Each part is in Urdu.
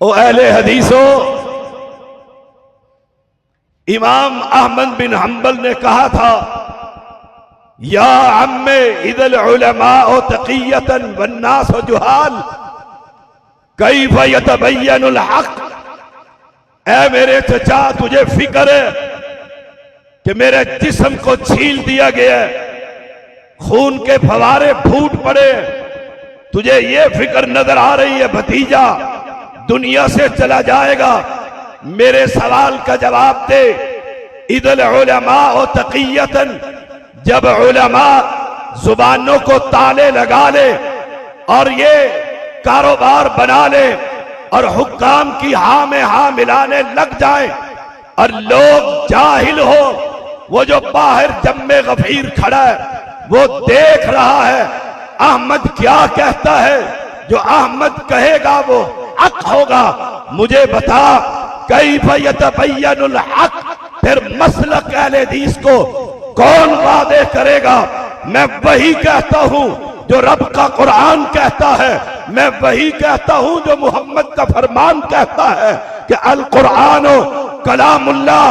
او اہل حدیثوں، امام احمد بن حنبل نے کہا تھا یا عم اذا العلماء تقیۃ والناس جہال کیف یتبین الحق، اے میرے چچا تجھے فکر ہے کہ میرے جسم کو چھیل دیا گیا ہے، خون کے فوارے پھوٹ پڑے، تجھے یہ فکر نظر آ رہی ہے بھتیجا دنیا سے چلا جائے گا؟ میرے سوال کا جواب دے۔ اذا العلماء تقیۃ، جب علماء زبانوں کو تالے لگا لے اور یہ کاروبار بنا لے اور حکام کی ہاں میں ہاں ملانے لگ جائیں اور لوگ جاہل ہو، وہ جو باہر جم غفیر کھڑا ہے وہ دیکھ رہا ہے احمد کیا کہتا ہے، جو احمد کہے گا وہ حق ہوگا، مجھے بتا کیف یتبین الحق، پھر مسلک اہل حدیث کو کون واضح کرے گا؟ میں وہی کہتا ہوں جو رب کا قرآن کہتا ہے، میں وہی کہتا ہوں جو محمد کا فرمان کہتا ہے کہ القرآن کلام اللہ۔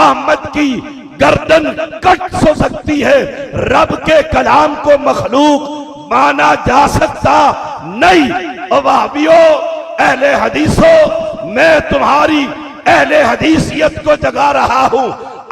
احمد کی گردن کٹ سو سکتی ہے، رب کے کلام کو مخلوق مانا جا سکتا نہیں۔ او وہابیو، اہل حدیثوں، میں تمہاری اہل حدیثیت کو جگا رہا ہوں،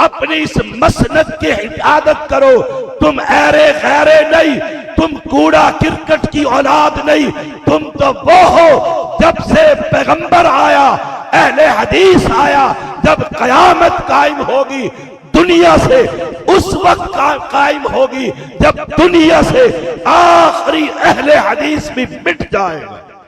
اپنی اس مسند کی حفاظت کرو۔ تم ایرے غیرے نہیں، تم کوڑا کرکٹ کی اولاد نہیں، تم تو وہ ہو جب سے پیغمبر آیا، اہل حدیث آیا، جب قیامت قائم ہوگی دنیا سے اس وقت قائم ہوگی جب دنیا سے آخری اہل حدیث بھی مٹ جائے گا۔